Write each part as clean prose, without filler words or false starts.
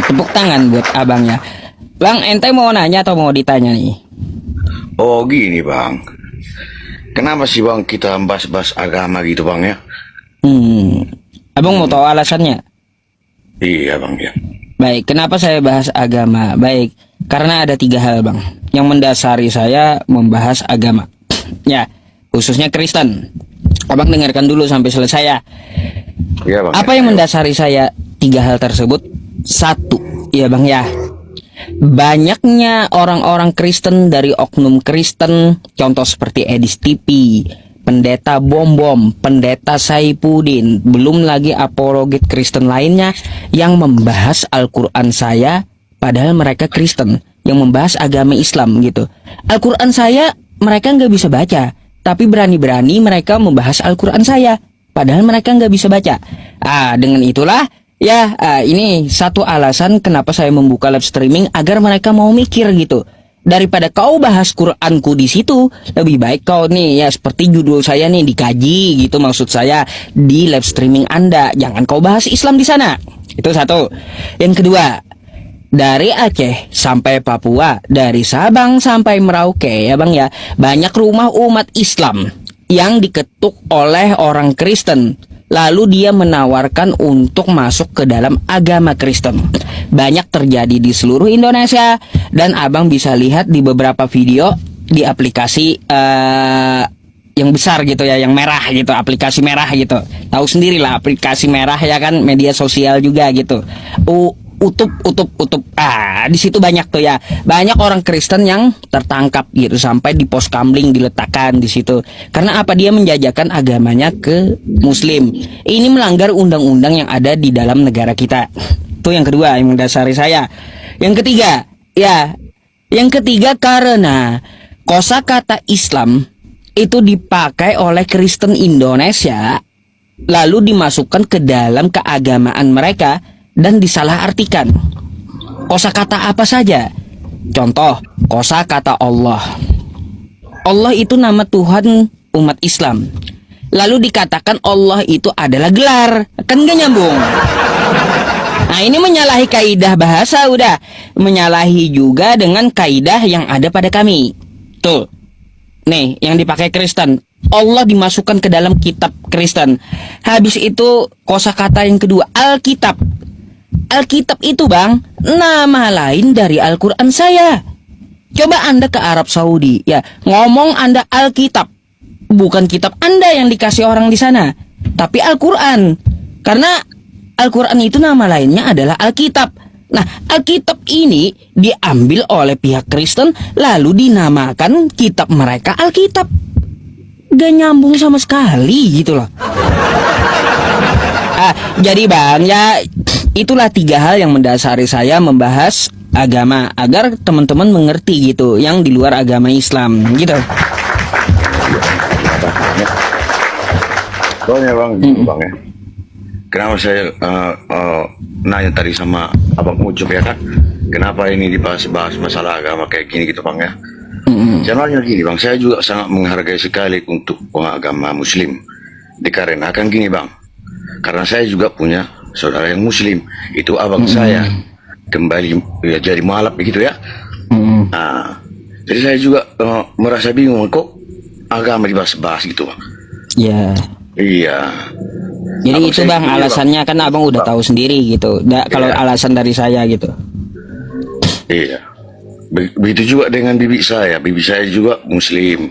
Tepuk tangan buat abangnya. Bang, ente mau nanya atau mau ditanya nih? Oh gini bang, kenapa sih bang kita bahas-bahas agama gitu bang ya? Hmm, abang mau tahu alasannya? Iya bang ya. Baik, kenapa saya bahas agama? Baik, karena ada 3 hal bang yang mendasari saya membahas agama. Ya, khususnya Kristen. Abang dengarkan dulu sampai selesai ya. Iya bang. Apa yang mendasari saya 3 hal tersebut? Satu, ya bang ya, banyaknya orang-orang Kristen dari oknum Kristen, contoh seperti Edis TV, Pendeta Bom-Bom, Pendeta Saipudin, belum lagi apologet Kristen lainnya yang membahas Al-Quran saya, padahal mereka Kristen, yang membahas agama Islam gitu. Al-Quran saya mereka nggak bisa baca, tapi berani-berani mereka membahas Al-Quran saya, padahal mereka nggak bisa baca. Dengan itulah ya, ini satu alasan kenapa saya membuka live streaming, agar mereka mau mikir gitu. Daripada kau bahas Quranku di situ, lebih baik kau nih ya seperti judul saya nih dikaji gitu, maksud saya di live streaming Anda, jangan kau bahas Islam di sana. Itu satu. Yang kedua, dari Aceh sampai Papua, dari Sabang sampai Merauke ya bang ya, banyak rumah umat Islam yang diketuk oleh orang Kristen, lalu dia menawarkan untuk masuk ke dalam agama Kristen. Banyak terjadi di seluruh Indonesia, dan abang bisa lihat di beberapa video di aplikasi yang besar gitu ya, yang merah gitu, aplikasi merah gitu. Tahu sendiri lah aplikasi merah ya kan, media sosial juga gitu. Utup. Di situ banyak tuh ya, banyak orang Kristen yang tertangkap gitu, sampai di pos kamling diletakkan di situ. Karena apa? Dia menjajakan agamanya ke Muslim. Ini melanggar undang-undang yang ada di dalam negara kita. Itu yang kedua yang mendasari saya. Yang ketiga karena kosakata Islam itu dipakai oleh Kristen Indonesia, lalu dimasukkan ke dalam keagamaan mereka dan disalahartikan. Kosakata apa saja? Contoh, kosakata Allah. Allah itu nama Tuhan umat Islam. Lalu dikatakan Allah itu adalah gelar. Kan gak nyambung. Nah, ini menyalahi kaidah bahasa, udah. Menyalahi juga dengan kaidah yang ada pada kami. Tuh. Nih, yang dipakai Kristen. Allah dimasukkan ke dalam kitab Kristen. Habis itu kosakata yang kedua, Alkitab. Alkitab itu bang, nama lain dari Al-Quran saya. Coba Anda ke Arab Saudi, ya, ngomong Anda Alkitab, bukan kitab Anda yang dikasih orang di sana, tapi Al-Quran. Karena Al-Quran itu nama lainnya adalah Alkitab. Nah, Alkitab ini diambil oleh pihak Kristen, lalu dinamakan kitab mereka Alkitab. Gak nyambung sama sekali gitu loh. Jadi bang ya, itulah 3 hal yang mendasari saya membahas agama, agar teman-teman mengerti gitu yang di luar agama Islam gitu. Soalnya bang, bang ya. Kenapa saya nanya tadi sama abang Ucup ya kan? Kenapa ini dibahas-bahas masalah agama kayak gini gitu bang ya? Sebenarnya gini bang, saya juga sangat menghargai sekali untuk agama Muslim. Dikarenakan gini bang, karena saya juga punya saudara yang Muslim, itu abang saya kembali ya, jadi mualaf begitu ya. Jadi saya juga merasa bingung kok agama dibahas-bahas gitu bang. Ya. Iya. Jadi Abang itu bang alasannya bang. Kan abang udah tahu sendiri gitu. Kalau alasan dari saya gitu. Iya. Begitu juga dengan bibi saya juga Muslim.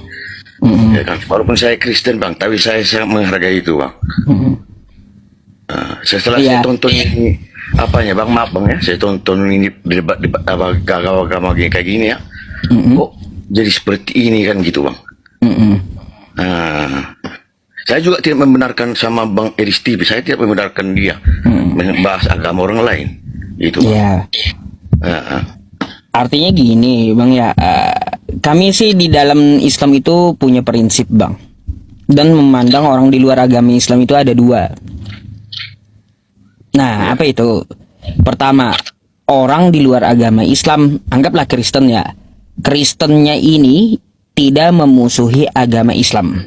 Ya kan, walaupun saya Kristen bang, tapi saya sangat menghargai itu bang. Setelah saya tonton ini apanya bang, maaf bang ya, saya tonton ini debat agama kayak gini ya, kok jadi seperti ini kan gitu bang. Saya juga tidak membenarkan sama bang Edis TV, saya tidak membenarkan dia membahas agama orang lain itu bang. Artinya gini bang ya, kami sih di dalam Islam itu punya prinsip bang, dan memandang orang di luar agama Islam itu ada 2. Nah, apa itu? Pertama, orang di luar agama Islam, anggaplah Kristen ya. Kristennya ini tidak memusuhi agama Islam.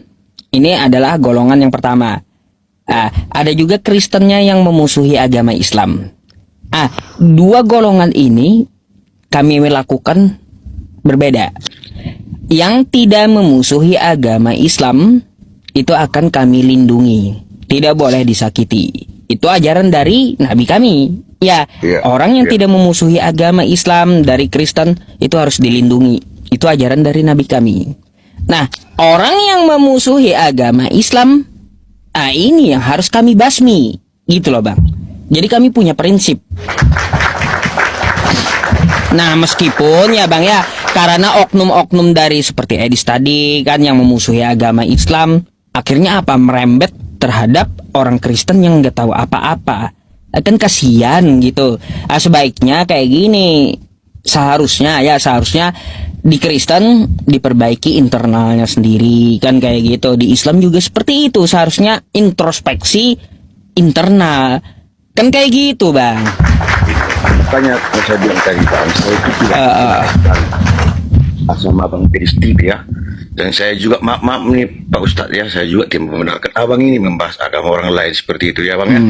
Ini adalah golongan yang pertama. Ada juga Kristennya yang memusuhi agama Islam. Dua golongan ini kami melakukan berbeda. Yang tidak memusuhi agama Islam itu akan kami lindungi, tidak boleh disakiti. Itu ajaran dari Nabi kami. Ya, orang yang tidak memusuhi agama Islam dari Kristen itu harus dilindungi. Itu ajaran dari Nabi kami. Nah, orang yang memusuhi agama Islam, ini yang harus kami basmi, gitu loh Bang. Jadi kami punya prinsip. Nah, meskipun ya Bang ya, karena oknum-oknum dari seperti Edis tadi kan yang memusuhi agama Islam, akhirnya apa, merembet terhadap orang Kristen yang nggak tahu apa-apa. Kan kasihan gitu. Sebaiknya kayak gini. Seharusnya di Kristen diperbaiki internalnya sendiri kan kayak gitu. Di Islam juga seperti itu. Seharusnya introspeksi internal. Kan kayak gitu Bang. Makanya saya bilang tadi Bang, saya itu tidak sama Bang Edis TV ya. Dan saya juga maaf nih Pak Ustadz ya, saya juga tidak membenarkan abang ini membahas agama orang lain seperti itu ya Bang ya.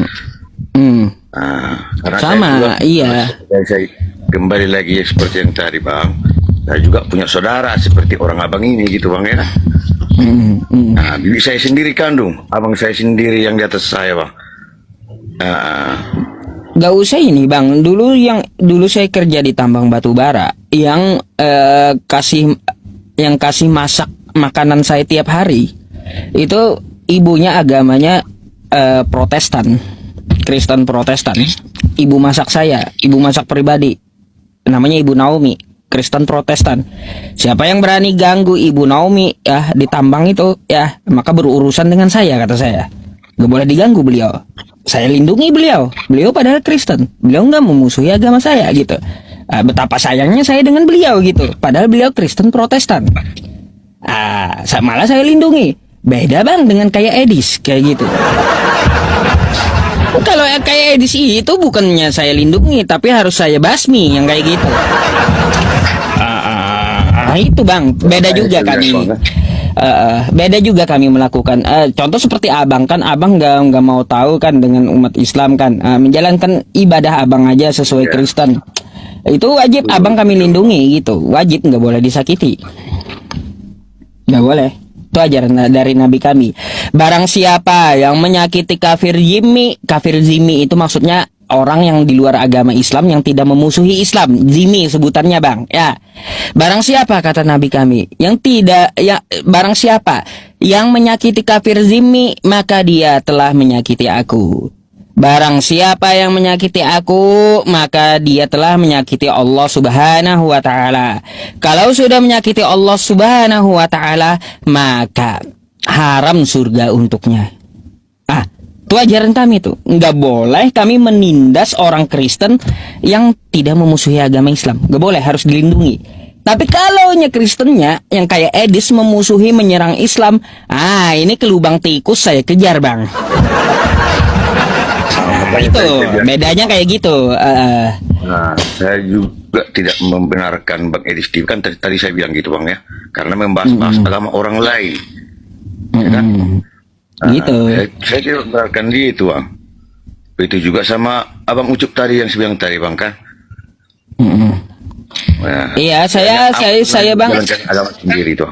Karena sama saya juga, iya. Saya kembali lagi ya, seperti yang tadi Bang, saya juga punya saudara seperti orang abang ini gitu Bang ya. Bibi saya sendiri kandung, abang saya sendiri yang di atas saya Bang. Gak usah ini Bang. Dulu saya kerja di tambang batu bara yang kasih masak makanan saya tiap hari. Itu ibunya agamanya Protestan, Kristen Protestan. Ibu masak saya, ibu masak pribadi. Namanya Ibu Naomi, Kristen Protestan. Siapa yang berani ganggu Ibu Naomi ya di tambang itu ya, maka berurusan dengan saya, kata saya. Gak boleh diganggu beliau. Saya lindungi beliau. Beliau padahal Kristen. Beliau nggak memusuhi agama saya gitu. Betapa sayangnya saya dengan beliau gitu. Padahal beliau Kristen Protestan. Malah saya lindungi. Beda Bang dengan kayak Edis kayak gitu. Kalau kayak Edis itu bukannya saya lindungi, tapi harus saya basmi yang kayak gitu. Itu Bang. Beda juga kan ini. Beda juga kami melakukan. Contoh seperti abang kan, abang nggak mau tahu kan dengan umat Islam kan, menjalankan ibadah abang aja sesuai Kristen. Itu wajib abang kami lindungi gitu, wajib, nggak boleh disakiti, nggak boleh. Itu ajaran dari Nabi kami. Barang siapa yang menyakiti kafir zimmi itu maksudnya orang yang di luar agama Islam yang tidak memusuhi Islam, zimmi sebutannya Bang ya. Barang siapa, kata Nabi kami, barang siapa yang menyakiti kafir zimmi, maka dia telah menyakiti aku. Barang siapa yang menyakiti aku, maka dia telah menyakiti Allah Subhanahu wa ta'ala. Kalau sudah menyakiti Allah Subhanahu wa ta'ala, maka haram surga untuknya. Itu ajaran kami tuh. Nggak boleh kami menindas orang Kristen yang tidak memusuhi agama Islam. Nggak boleh, harus dilindungi. Tapi kalau Kristennya yang kayak Edis memusuhi, menyerang Islam, ini ke lubang tikus saya kejar Bang. Itu bedanya kayak gitu. Saya juga tidak membenarkan Bang Edis TV kan tadi saya bilang gitu Bang ya, karena membahas agama orang lain, ya kan? Gitu. Saya tidak membenarkan dia itu Bang. Begitu juga sama Abang Ucup tadi yang saya bilang tadi Bang kan. Iya, saya Bang. Agama sendiri itu.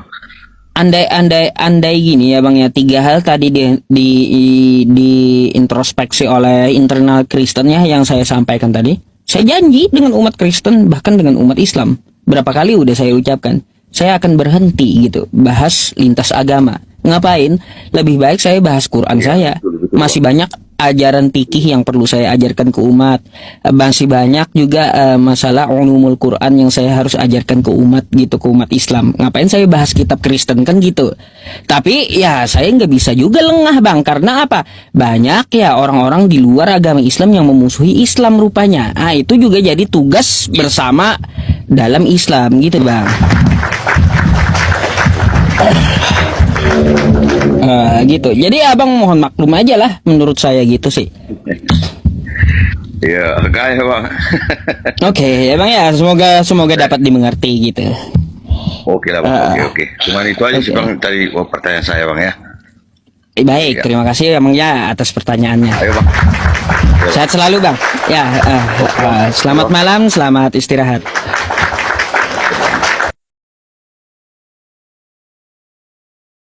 Andai gini ya Bang ya, 3 hal tadi di introspeksi oleh internal Kristen ya yang saya sampaikan tadi. Saya janji dengan umat Kristen, bahkan dengan umat Islam, berapa kali udah saya ucapkan, saya akan berhenti gitu bahas lintas agama. Ngapain? Lebih baik saya bahas Quran saya. Masih banyak ajaran fikih yang perlu saya ajarkan ke umat. Masih banyak juga masalah ulumul Quran yang saya harus ajarkan ke umat gitu, ke umat Islam. Ngapain saya bahas kitab Kristen kan gitu. Tapi ya saya nggak bisa juga lengah Bang, karena apa? Banyak ya orang-orang di luar agama Islam yang memusuhi Islam rupanya. Itu juga jadi tugas bersama dalam Islam gitu Bang. Gitu. Jadi abang mohon maklum aja lah, menurut saya gitu sih. Ya, kayak Bang. Oke, emang ya semoga dapat dimengerti gitu. Oke lah Bang. Oke. Cuman itu aja sih Bang tadi pertanyaan saya Bang ya. Baik, terima kasih Bang ya atas pertanyaannya. Ayo Bang. Sehat selalu Bang. Ya, selamat malam, selamat istirahat.